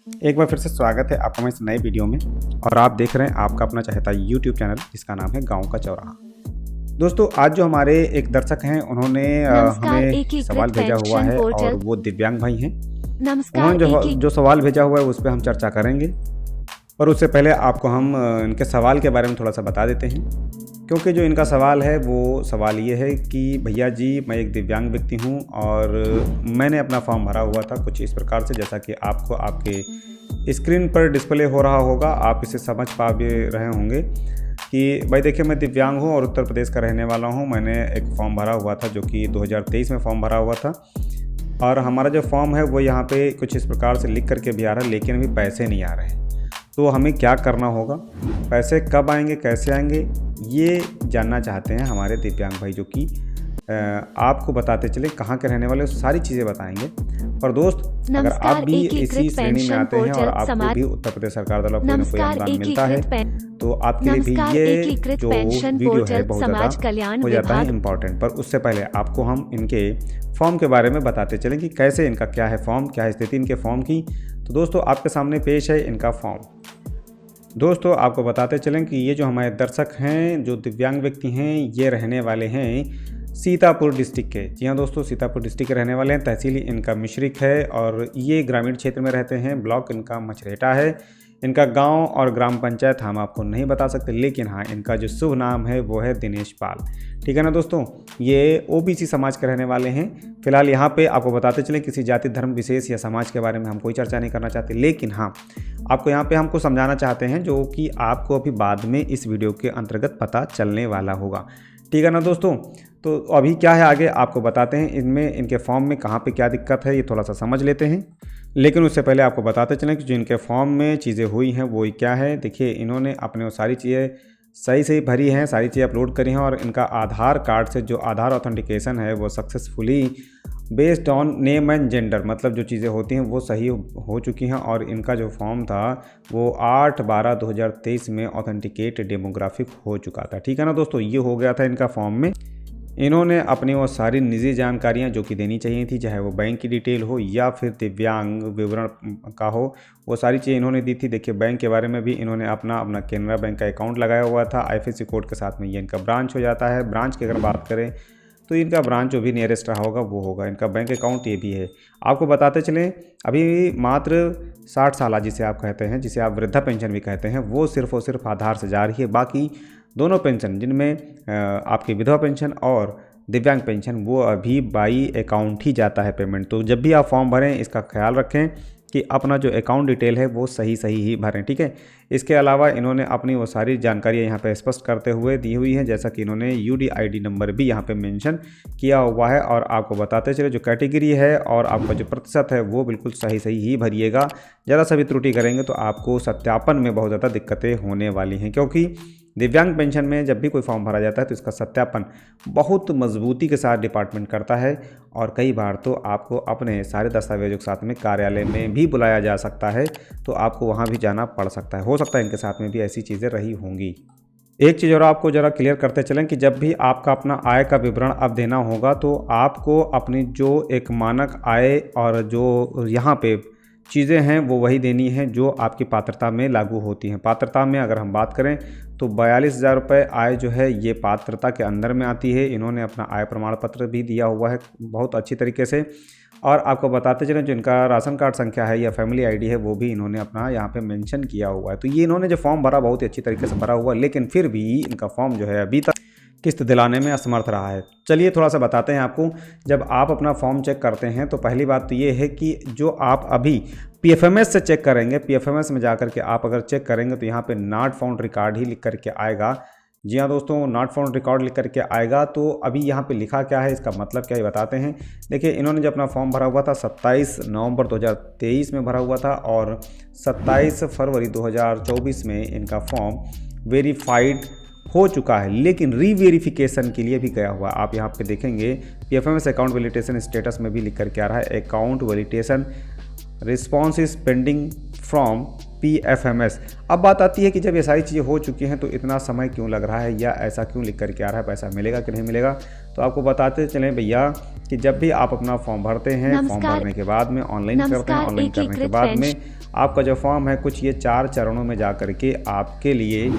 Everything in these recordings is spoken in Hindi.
एक बार फिर से स्वागत है आपका इस नए वीडियो में। और आप देख रहे हैं आपका अपना चहेता यूट्यूब चैनल जिसका नाम है गाँव का चौराहा। दोस्तों, आज जो हमारे एक दर्शक हैं उन्होंने हमें सवाल भेजा हुआ है और वो दिव्यांग भाई हैं। उन्होंने जो सवाल भेजा हुआ है उस पर हम चर्चा करेंगे। और उससे पहले आपको हम इनके सवाल के बारे में थोड़ा सा बता देते हैं, क्योंकि जो इनका सवाल है वो सवाल ये है कि भैया जी, मैं एक दिव्यांग व्यक्ति हूँ और मैंने अपना फॉर्म भरा हुआ था कुछ इस प्रकार से, जैसा कि आपको आपके स्क्रीन पर डिस्प्ले हो रहा होगा, आप इसे समझ पा भी रहे होंगे कि भाई देखिए, मैं दिव्यांग हूँ और उत्तर प्रदेश का रहने वाला हूँ। मैंने एक फॉर्म भरा हुआ था जो कि 2023 में फॉर्म भरा हुआ था, और हमारा जो फॉर्म है वो यहाँ पे कुछ इस प्रकार से लिख करके भी आ रहा है, लेकिन अभी पैसे नहीं आ रहे हैं। तो हमें क्या करना होगा, पैसे कब आएंगे, कैसे आएंगे, ये जानना चाहते हैं हमारे दिव्यांग भाई, जो कि आपको बताते चले कहाँ के रहने वाले, सारी चीज़ें बताएंगे। और दोस्त, अगर आप भी इसी श्रेणी में आते हैं और आपको भी उत्तर प्रदेश सरकार द्वारा कोई न कोई अनुदान मिलता है, तो आपके लिए भी ये जो वीडियो है बहुत ज़्यादा हो जाता है इम्पॉर्टेंट। पर उससे पहले आपको हम इनके फॉर्म के बारे में बताते चलें कि कैसे इनका क्या है फॉर्म, क्या है स्थिति इनके फॉर्म की। तो दोस्तों, आपके सामने पेश है इनका फॉर्म। दोस्तों, आपको बताते चलें कि ये जो हमारे दर्शक हैं, जो दिव्यांग व्यक्ति हैं, ये रहने वाले हैं सीतापुर डिस्ट्रिक्ट के। जी हाँ दोस्तों, सीतापुर डिस्ट्रिक्ट के रहने वाले हैं। तहसील इनका मिश्रिक है और ये ग्रामीण क्षेत्र में रहते हैं। ब्लॉक इनका मछरेटा है। इनका गांव और ग्राम पंचायत हम आपको नहीं बता सकते, लेकिन हाँ, इनका जो शुभ नाम है वो है दिनेश पाल। ठीक है ना दोस्तों, ये ओबीसी समाज के रहने वाले हैं। फिलहाल यहाँ पे आपको बताते चलें, किसी जाति धर्म विशेष या समाज के बारे में हम कोई चर्चा नहीं करना चाहते, लेकिन हाँ, आपको यहाँ पे हमको समझाना चाहते हैं, जो कि आपको अभी बाद में इस वीडियो के अंतर्गत पता चलने वाला होगा। ठीक है ना दोस्तों, तो अभी क्या है आगे आपको बताते हैं। इनमें इनके फॉर्म में कहाँ पे क्या दिक्कत है ये थोड़ा सा समझ लेते हैं, लेकिन उससे पहले आपको बताते चलें कि जो इनके फॉर्म में चीज़ें हुई हैं वो क्या है। देखिए, इन्होंने अपने वो सारी चीज़ें सही भरी हैं, सारी चीज़ें अपलोड करी हैं, और इनका आधार कार्ड से जो आधार ऑथेंटिकेशन है वो successfully based on name and gender, मतलब जो चीज़ें होती हैं वो सही हो चुकी हैं। और इनका जो फॉर्म था वो 8/12/2023 में ऑथेंटिकेट डेमोग्राफिक हो चुका था। ठीक है ना दोस्तों, ये हो गया था इनका फॉर्म में। इन्होंने अपनी वो सारी निजी जानकारियां जो कि देनी चाहिए थी, चाहे वो बैंक की डिटेल हो या फिर दिव्यांग विवरण का हो, वो सारी चीज़ें इन्होंने दी थी। देखिए, बैंक के बारे में भी इन्होंने अपना केनरा बैंक का अकाउंट लगाया हुआ था। आईएफएससी कोड के साथ में ये इनका ब्रांच हो जाता है। ब्रांच की अगर बात करें तो इनका ब्रांच जो भी नियरेस्ट रहा होगा वो होगा। इनका बैंक अकाउंट ये भी है। आपको बताते चलें, अभी मात्र 60 साल जिसे आप कहते हैं, जिसे आप वृद्धा पेंशन भी कहते हैं, वो सिर्फ और सिर्फ आधार से जा रही है। बाकी दोनों पेंशन, जिनमें आपकी विधवा पेंशन और दिव्यांग पेंशन, वो अभी बाई अकाउंट ही जाता है पेमेंट। तो जब भी आप फॉर्म भरें, इसका ख्याल रखें कि अपना जो अकाउंट डिटेल है वो सही ही भरें। ठीक है। इसके अलावा इन्होंने अपनी वो सारी जानकारियाँ यहाँ पे स्पष्ट करते हुए दी हुई हैं, जैसा कि इन्होंने यूडीआईडी नंबर भी यहाँ पे मेंशन किया हुआ है। और आपको बताते चले, जो कैटेगरी है और आपका जो प्रतिशत है वो बिल्कुल सही ही भरिएगा। ज़रा सा भी त्रुटि करेंगे तो आपको सत्यापन में बहुत ज़्यादा दिक्कतें होने वाली हैं, क्योंकि दिव्यांग पेंशन में जब भी कोई फॉर्म भरा जाता है तो इसका सत्यापन बहुत मजबूती के साथ डिपार्टमेंट करता है, और कई बार तो आपको अपने सारे दस्तावेजों के साथ में कार्यालय में भी बुलाया जा सकता है, तो आपको वहां भी जाना पड़ सकता है। हो सकता है इनके साथ में भी ऐसी चीज़ें रही होंगी। एक चीज़ और आपको ज़रा क्लियर करते चलें कि जब भी आपका अपना आय का विवरण अब देना होगा, तो आपको अपनी जो एक मानक आय और जो यहाँ पे चीज़ें हैं वो वही देनी है जो आपकी पात्रता में लागू होती हैं। पात्रता में अगर हम बात करें तो 42,000 रुपये आय जो है ये पात्रता के अंदर में आती है। इन्होंने अपना आय प्रमाण पत्र भी दिया हुआ है बहुत अच्छी तरीके से। और आपको बताते चलें, जो इनका राशन कार्ड संख्या है या फैमिली आईडी है वो भी इन्होंने अपना यहाँ पे मेंशन किया हुआ है। तो ये इन्होंने जो फॉर्म भरा बहुत ही अच्छी तरीके से भरा हुआ, लेकिन फिर भी इनका फॉर्म जो है अभी तक किस्त दिलाने में असमर्थ रहा है। चलिए थोड़ा सा बताते हैं आपको। जब आप अपना फॉर्म चेक करते हैं तो पहली बात तो ये है कि जो आप अभी पीएफएमएस से चेक करेंगे, पीएफएमएस में जाकर के आप अगर चेक करेंगे तो यहाँ पे नॉट फाउंड रिकॉर्ड ही लिख करके आएगा। जी हाँ दोस्तों, नॉट फाउंड रिकॉर्ड लिख करके आएगा। तो अभी यहाँ पे लिखा क्या है, इसका मतलब क्या है बताते हैं। देखिए, इन्होंने जो अपना फॉर्म भरा हुआ था 27 नवंबर 2023 में भरा हुआ था, और 27 फरवरी 2024 में इनका फॉर्म वेरीफाइड हो चुका है, लेकिन रीवेरिफिकेशन के लिए भी गया हुआ। आप यहाँ पे देखेंगे पीएफएमएस अकाउंट वैलिडेशन स्टेटस में भी लिख करके आ रहा है, account validation response is pending from PFMS. अब बात आती है कि जब ये सारी चीज़ें हो चुकी हैं तो इतना समय क्यों लग रहा है, या ऐसा क्यों लिख करके आ रहा है, पैसा मिलेगा कि नहीं मिलेगा। तो आपको बताते चलें भैया कि जब भी आप अपना फॉर्म भरते हैं, फॉर्म भरने के बाद में ऑनलाइन करते हैं, ऑनलाइन करने के बाद में आपका जो फॉर्म है कुछ ये 4 चरणों में जा कर के आपके लिए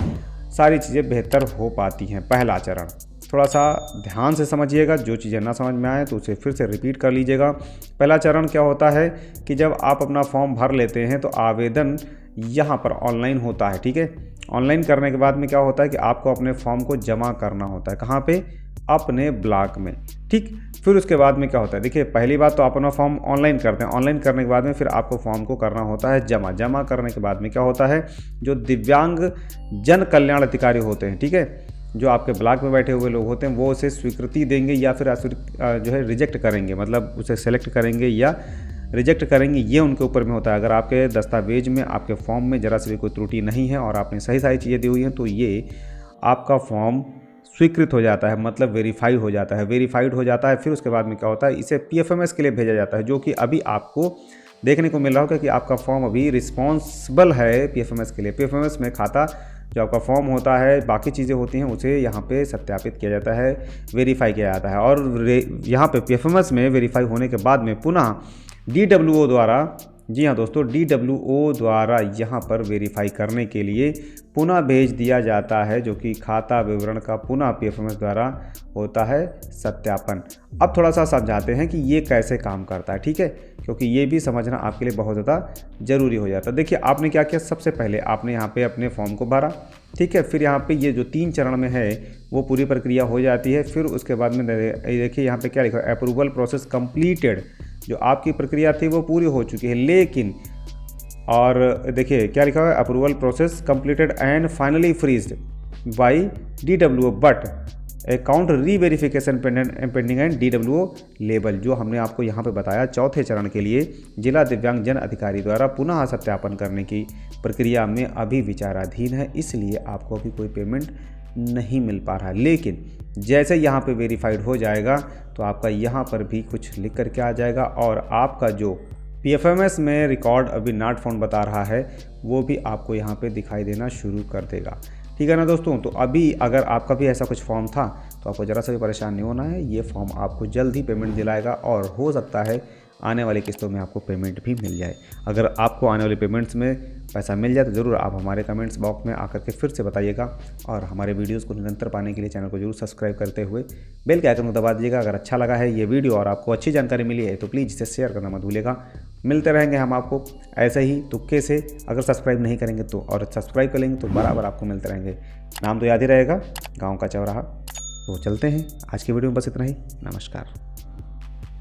सारी चीज़ें बेहतर हो पाती हैं। पहला चरण थोड़ा सा ध्यान से समझिएगा, जो चीज़ें ना समझ में आए तो उसे फिर से रिपीट कर लीजिएगा। पहला चरण क्या होता है कि जब आप अपना फॉर्म भर लेते हैं तो आवेदन यहाँ पर ऑनलाइन होता है, ठीक है। ऑनलाइन करने के बाद में क्या होता है कि आपको अपने फॉर्म को जमा करना होता है। कहाँ पे? अपने ब्लॉक में, ठीक। फिर उसके बाद में क्या होता है, देखिए पहली बात तो आप अपना फॉर्म ऑनलाइन करते हैं। ऑनलाइन करने के बाद में फिर आपको फॉर्म को करना होता है जमा। जमा करने के बाद में क्या होता है, जो दिव्यांग जन कल्याण अधिकारी होते हैं, ठीक है, जो आपके ब्लॉक में बैठे हुए लोग होते हैं, वो उसे स्वीकृति देंगे या फिर जो है रिजेक्ट करेंगे, मतलब उसे सेलेक्ट करेंगे या रिजेक्ट करेंगे, ये उनके ऊपर में होता है। अगर आपके दस्तावेज में, आपके फॉर्म में ज़रा सी भी कोई त्रुटि नहीं है और आपने सही सारी चीज़ें दी हुई हैं तो ये आपका फॉर्म स्वीकृत हो जाता है, मतलब वेरीफाई हो जाता है, वेरीफाइड हो जाता है। फिर उसके बाद में क्या होता है, इसे PFMS के लिए भेजा जाता है, जो कि अभी आपको देखने को मिल रहा होगा कि आपका फॉर्म अभी रिस्पॉन्सिबल है PFMS के लिए। PFMS में खाता जो आपका फॉर्म होता है, बाकी चीज़ें होती हैं, उसे यहाँ पे सत्यापित किया जाता है, वेरीफाई किया जाता है। और यहाँ पे PFMS में वेरीफाई होने के बाद में पुनः DWO द्वारा, जी हाँ दोस्तों, DWO द्वारा यहाँ पर वेरीफाई करने के लिए पुनः भेज दिया जाता है, जो कि खाता विवरण का पुनः PFMS द्वारा होता है सत्यापन। अब थोड़ा सा समझाते हैं कि ये कैसे काम करता है, ठीक है, क्योंकि ये भी समझना आपके लिए बहुत ज़्यादा ज़रूरी हो जाता है। देखिए आपने क्या किया, सबसे पहले आपने यहाँ पे अपने फॉर्म को भरा, ठीक है। फिर यहाँ पे ये जो 3 चरण में है वो पूरी प्रक्रिया हो जाती है। फिर उसके बाद में देखिए यहाँ पे क्या लिखा है, अप्रूवल प्रोसेस कंप्लीटेड। जो आपकी प्रक्रिया थी वो पूरी हो चुकी है, लेकिन और देखिए क्या लिखा है, approval process completed and finally freezed by DWO but account reverification pending and DWO label. जो हमने आपको यहाँ पे बताया, चौथे चरण के लिए जिला दिव्यांग जन अधिकारी द्वारा पुनः सत्यापन करने की प्रक्रिया में अभी विचाराधीन है, इसलिए आपको अभी कोई पेमेंट नहीं मिल पा रहा है। लेकिन जैसे यहाँ पे वेरीफाइड हो जाएगा तो आपका यहाँ पर भी कुछ लिख करके आ जाएगा और आपका जो PFMS में रिकॉर्ड अभी नॉट फाउंड बता रहा है वो भी आपको यहाँ पे दिखाई देना शुरू कर देगा, ठीक है ना दोस्तों। तो अभी अगर आपका भी ऐसा कुछ फॉर्म था तो आपको ज़रा सा भी परेशान नहीं होना है, ये फॉर्म आपको जल्द ही पेमेंट दिलाएगा और हो सकता है आने वाली किस्तों में आपको पेमेंट भी मिल जाए। अगर आपको आने वाली पेमेंट्स में पैसा मिल जाए तो ज़रूर आप हमारे कमेंट्स बॉक्स में आकर के फिर से बताइएगा और हमारे वीडियोस को निरंतर पाने के लिए चैनल को जरूर सब्सक्राइब करते हुए बेल के आइकन को दबा दीजिएगा। अगर अच्छा लगा है ये वीडियो और आपको अच्छी जानकारी मिली है तो प्लीज़ इसे शेयर करना मत भूलिएगा। मिलते रहेंगे हम आपको ऐसे ही तुक्के से, अगर सब्सक्राइब नहीं करेंगे तो, और सब्सक्राइब कर लेंगे तो बराबर आपको मिलते रहेंगे। नाम तो याद ही रहेगा, गाँव का चौराहा। तो चलते हैं, आज की वीडियो में बस इतना ही। नमस्कार।